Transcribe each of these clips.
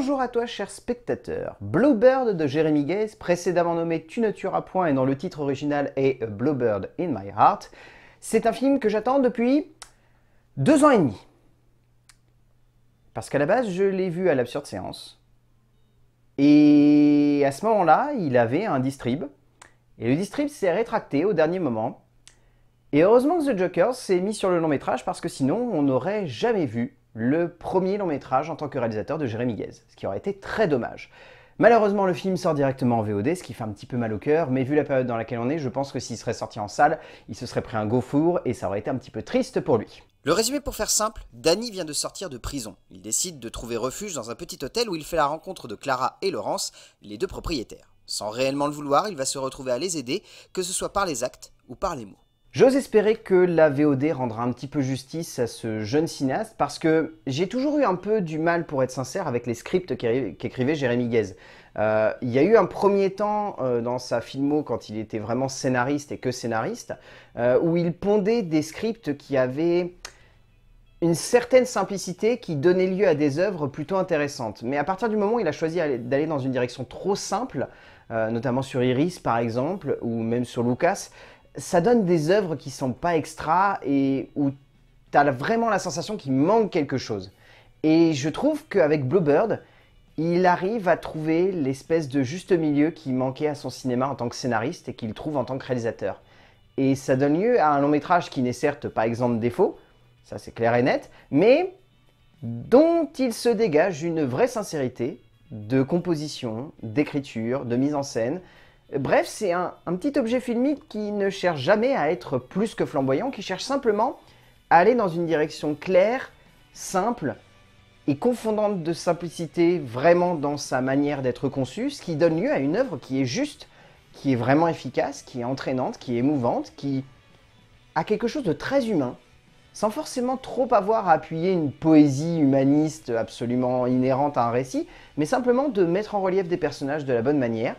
Bonjour à toi cher spectateur. Bluebird de Jérémy Guez, précédemment nommé Tu ne tueras point et dont le titre original est A Bluebird in My Heart, c'est un film que j'attends depuis 2 ans et demi. Parce qu'à la base, je l'ai vu à l'Absurde Séance. Et à ce moment-là, il avait un distrib. Et le distrib s'est rétracté au dernier moment. Et heureusement que The Joker s'est mis sur le long métrage parce que sinon, on n'aurait jamais vu le premier long métrage en tant que réalisateur de Jérémy Guez, ce qui aurait été très dommage. Malheureusement, le film sort directement en VOD, ce qui fait un petit peu mal au cœur, mais vu la période dans laquelle on est, je pense que s'il serait sorti en salle, il se serait pris un gaufre et ça aurait été un petit peu triste pour lui. Le résumé pour faire simple, Danny vient de sortir de prison. Il décide de trouver refuge dans un petit hôtel où il fait la rencontre de Clara et Laurence, les deux propriétaires. Sans réellement le vouloir, il va se retrouver à les aider, que ce soit par les actes ou par les mots. J'ose espérer que la VOD rendra un petit peu justice à ce jeune cinéaste parce que j'ai toujours eu un peu du mal, pour être sincère, avec les scripts qu'écrivait Jérémy Guez. Il y a eu un premier temps dans sa filmo, quand il était vraiment scénariste et que scénariste, où il pondait des scripts qui avaient une certaine simplicité qui donnait lieu à des œuvres plutôt intéressantes. Mais à partir du moment où il a choisi d'aller dans une direction trop simple, notamment sur Iris par exemple, ou même sur Lucas, ça donne des œuvres qui sont pas extra et où tu as vraiment la sensation qu'il manque quelque chose. Et je trouve qu'avec Bluebird, il arrive à trouver l'espèce de juste milieu qui manquait à son cinéma en tant que scénariste et qu'il trouve en tant que réalisateur. Et ça donne lieu à un long métrage qui n'est certes pas exempt de défauts, ça c'est clair et net, mais dont il se dégage une vraie sincérité de composition, d'écriture, de mise en scène. Bref, c'est un petit objet filmique qui ne cherche jamais à être plus que flamboyant, qui cherche simplement à aller dans une direction claire, simple et confondante de simplicité vraiment dans sa manière d'être conçue, ce qui donne lieu à une œuvre qui est juste, qui est vraiment efficace, qui est entraînante, qui est émouvante, qui a quelque chose de très humain, sans forcément trop avoir à appuyer une poésie humaniste absolument inhérente à un récit, mais simplement de mettre en relief des personnages de la bonne manière.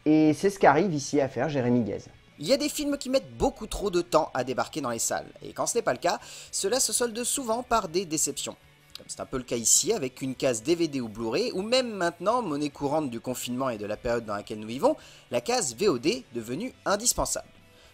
Et c'est ce qu'arrive ici à faire Jérémy Guez. Il y a des films qui mettent beaucoup trop de temps à débarquer dans les salles, et quand ce n'est pas le cas, cela se solde souvent par des déceptions. Comme c'est un peu le cas ici avec une case DVD ou Blu-ray, ou même maintenant, monnaie courante du confinement et de la période dans laquelle nous vivons, la case VOD devenue indispensable.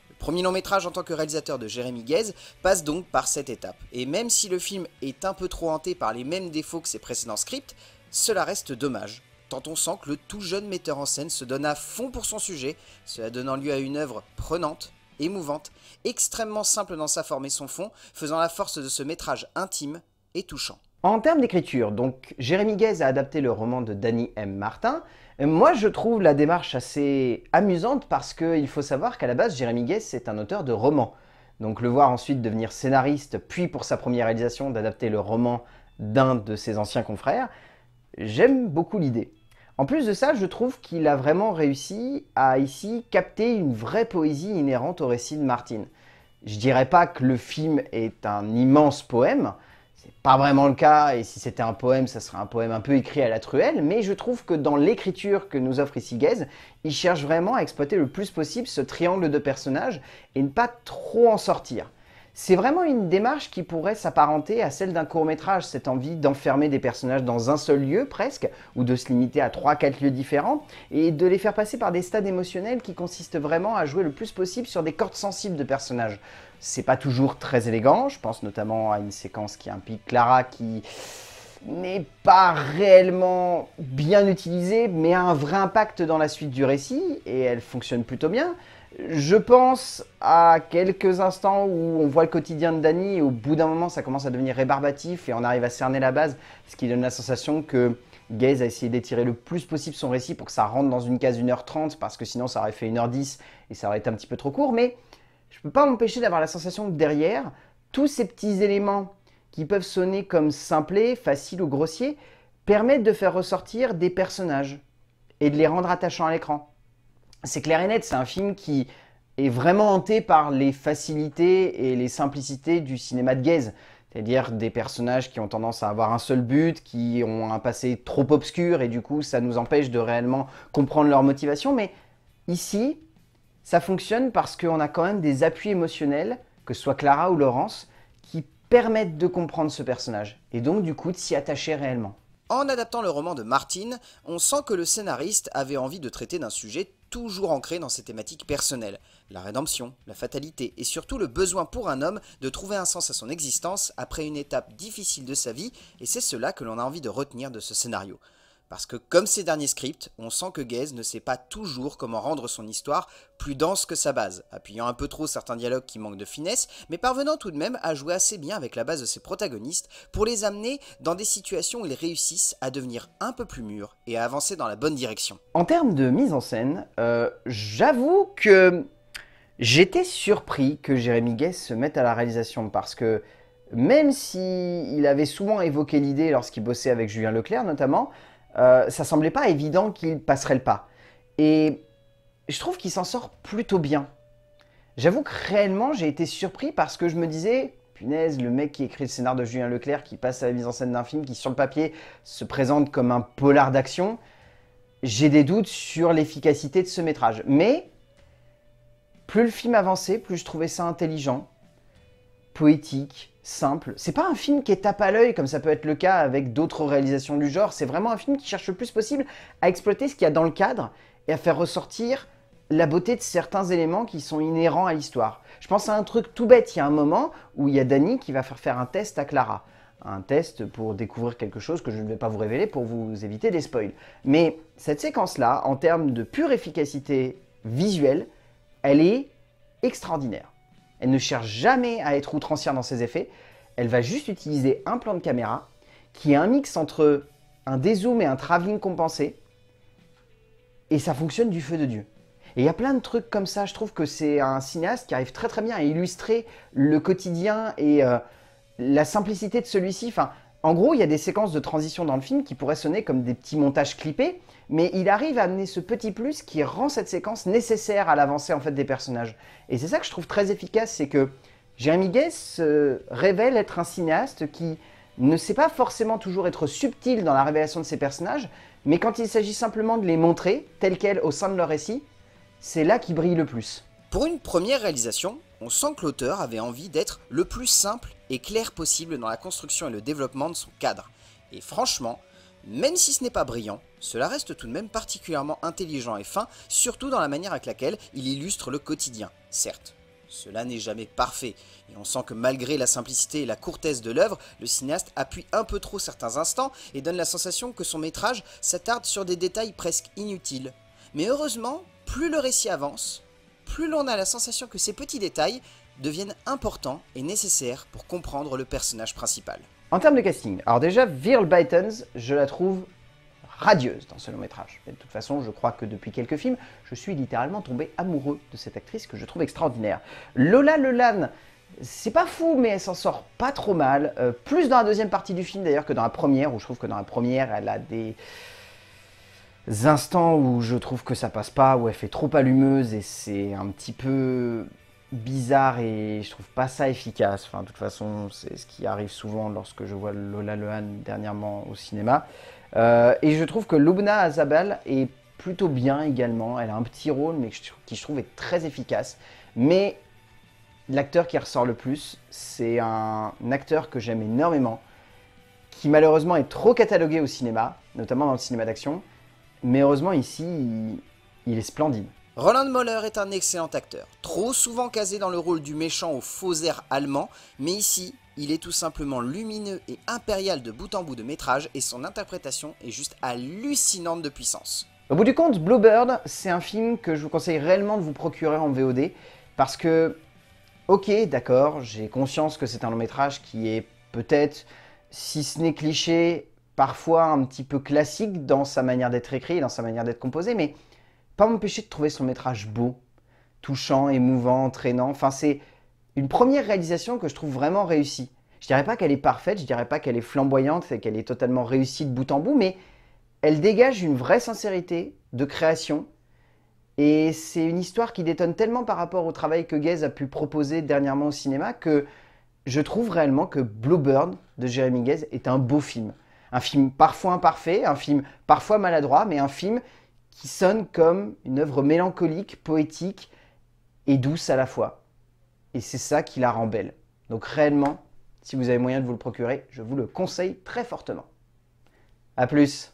Le premier long métrage en tant que réalisateur de Jérémy Guez passe donc par cette étape, et même si le film est un peu trop hanté par les mêmes défauts que ses précédents scripts, cela reste dommage. Tant on sent que le tout jeune metteur en scène se donne à fond pour son sujet, cela donnant lieu à une œuvre prenante, émouvante, extrêmement simple dans sa forme et son fond, faisant la force de ce métrage intime et touchant. En termes d'écriture, donc Jérémy Guez a adapté le roman de Danny M. Martin. Moi, je trouve la démarche assez amusante parce qu'il faut savoir qu'à la base, Jérémy Guez, c'est un auteur de romans. Donc le voir ensuite devenir scénariste, puis pour sa première réalisation, d'adapter le roman d'un de ses anciens confrères, j'aime beaucoup l'idée. En plus de ça, je trouve qu'il a vraiment réussi à ici capter une vraie poésie inhérente au récit de Martin. Je dirais pas que le film est un immense poème, c'est pas vraiment le cas, et si c'était un poème, ça serait un poème un peu écrit à la truelle, mais je trouve que dans l'écriture que nous offre ici Guez, il cherche vraiment à exploiter le plus possible ce triangle de personnages et ne pas trop en sortir. C'est vraiment une démarche qui pourrait s'apparenter à celle d'un court-métrage, cette envie d'enfermer des personnages dans un seul lieu presque, ou de se limiter à 3-4 lieux différents, et de les faire passer par des stades émotionnels qui consistent vraiment à jouer le plus possible sur des cordes sensibles de personnages. C'est pas toujours très élégant, je pense notamment à une séquence qui implique Clara qui n'est pas réellement bien utilisée, mais a un vrai impact dans la suite du récit, et elle fonctionne plutôt bien. Je pense à quelques instants où on voit le quotidien de Danny et au bout d'un moment ça commence à devenir rébarbatif et on arrive à cerner la base, ce qui donne la sensation que Guez a essayé d'étirer le plus possible son récit pour que ça rentre dans une case 1h30 parce que sinon ça aurait fait 1h10 et ça aurait été un petit peu trop court, mais je ne peux pas m'empêcher d'avoir la sensation que derrière, tous ces petits éléments qui peuvent sonner comme simplés, faciles ou grossiers, permettent de faire ressortir des personnages et de les rendre attachants à l'écran. C'est clair et net, c'est un film qui est vraiment hanté par les facilités et les simplicités du cinéma de Guez. C'est-à-dire des personnages qui ont tendance à avoir un seul but, qui ont un passé trop obscur et du coup ça nous empêche de réellement comprendre leur motivation. Mais ici, ça fonctionne parce qu'on a quand même des appuis émotionnels, que ce soit Clara ou Laurence, qui permettent de comprendre ce personnage et donc du coup de s'y attacher réellement. En adaptant le roman de Martin, on sent que le scénariste avait envie de traiter d'un sujet toujours ancré dans ses thématiques personnelles, la rédemption, la fatalité et surtout le besoin pour un homme de trouver un sens à son existence après une étape difficile de sa vie, et c'est cela que l'on a envie de retenir de ce scénario. Parce que comme ces derniers scripts, on sent que Gaze ne sait pas toujours comment rendre son histoire plus dense que sa base, appuyant un peu trop certains dialogues qui manquent de finesse, mais parvenant tout de même à jouer assez bien avec la base de ses protagonistes pour les amener dans des situations où ils réussissent à devenir un peu plus mûrs et à avancer dans la bonne direction. En termes de mise en scène, j'avoue que j'étais surpris que Jérémy Guez se mette à la réalisation parce que même s'il avait souvent évoqué l'idée lorsqu'il bossait avec Julien Leclerc notamment, ça semblait pas évident qu'il passerait le pas. Et je trouve qu'il s'en sort plutôt bien. J'avoue que réellement j'ai été surpris parce que je me disais, punaise, le mec qui écrit le scénar de Julien Leclerc, qui passe à la mise en scène d'un film qui sur le papier se présente comme un polar d'action, j'ai des doutes sur l'efficacité de ce métrage. Mais plus le film avançait, plus je trouvais ça intelligent, poétique, simple. C'est pas un film qui est tape à l'œil comme ça peut être le cas avec d'autres réalisations du genre. C'est vraiment un film qui cherche le plus possible à exploiter ce qu'il y a dans le cadre et à faire ressortir la beauté de certains éléments qui sont inhérents à l'histoire. Je pense à un truc tout bête. Il y a un moment où il y a Danny qui va faire un test à Clara. Un test pour découvrir quelque chose que je ne vais pas vous révéler pour vous éviter des spoils. Mais cette séquence-là, en termes de pure efficacité visuelle, elle est extraordinaire. Elle ne cherche jamais à être outrancière dans ses effets. Elle va juste utiliser un plan de caméra qui est un mix entre un dézoom et un travelling compensé. Et ça fonctionne du feu de Dieu. Et il y a plein de trucs comme ça. Je trouve que c'est un cinéaste qui arrive très très bien à illustrer le quotidien et la simplicité de celui-ci. Enfin, en gros, il y a des séquences de transition dans le film qui pourraient sonner comme des petits montages clippés, mais il arrive à amener ce petit plus qui rend cette séquence nécessaire à l'avancée en fait des personnages. Et c'est ça que je trouve très efficace, c'est que Jérémy Guez révèle être un cinéaste qui ne sait pas forcément toujours être subtil dans la révélation de ses personnages, mais quand il s'agit simplement de les montrer tels quels au sein de leur récit, c'est là qu'il brille le plus. Pour une première réalisation, on sent que l'auteur avait envie d'être le plus simple et clair possible dans la construction et le développement de son cadre. Et franchement, même si ce n'est pas brillant, cela reste tout de même particulièrement intelligent et fin, surtout dans la manière avec laquelle il illustre le quotidien. Certes, cela n'est jamais parfait, et on sent que malgré la simplicité et la courtesse de l'œuvre, le cinéaste appuie un peu trop certains instants et donne la sensation que son métrage s'attarde sur des détails presque inutiles. Mais heureusement, plus le récit avance, plus l'on a la sensation que ces petits détails deviennent importants et nécessaires pour comprendre le personnage principal. En termes de casting, alors déjà, Virl Bytens, je la trouve radieuse dans ce long métrage. Et de toute façon, je crois que depuis quelques films, je suis littéralement tombé amoureux de cette actrice que je trouve extraordinaire. Lola Lelan, c'est pas fou, mais elle s'en sort pas trop mal. Plus dans la deuxième partie du film d'ailleurs que dans la première, où je trouve que dans la première, elle a des instants où je trouve que ça passe pas, où elle fait trop allumeuse et c'est un petit peu bizarre et je trouve pas ça efficace. Enfin, de toute façon, c'est ce qui arrive souvent lorsque je vois Lola Lehan dernièrement au cinéma. Et je trouve que Lubna Azabal est plutôt bien également. Elle a un petit rôle, mais qui je trouve est très efficace. Mais l'acteur qui ressort le plus, c'est un acteur que j'aime énormément, qui malheureusement est trop catalogué au cinéma, notamment dans le cinéma d'action. Mais heureusement ici, il est splendide. Roland Moller est un excellent acteur, trop souvent casé dans le rôle du méchant au faux air allemand, mais ici, il est tout simplement lumineux et impérial de bout en bout de métrage et son interprétation est juste hallucinante de puissance. Au bout du compte, Bluebird, c'est un film que je vous conseille réellement de vous procurer en VOD parce que, ok, d'accord, j'ai conscience que c'est un long métrage qui est peut-être, si ce n'est cliché, parfois un petit peu classique dans sa manière d'être écrit, dans sa manière d'être composé, mais pas m'empêcher de trouver son métrage beau, touchant, émouvant, entraînant. Enfin, c'est une première réalisation que je trouve vraiment réussie. Je dirais pas qu'elle est parfaite, je dirais pas qu'elle est flamboyante et qu'elle est totalement réussie de bout en bout, mais elle dégage une vraie sincérité de création. Et c'est une histoire qui détonne tellement par rapport au travail que Guez a pu proposer dernièrement au cinéma que je trouve réellement que Bluebird de Jérémy Guez est un beau film. Un film parfois imparfait, un film parfois maladroit, mais un film qui sonne comme une œuvre mélancolique, poétique et douce à la fois. Et c'est ça qui la rend belle. Donc réellement, si vous avez moyen de vous le procurer, je vous le conseille très fortement. À plus.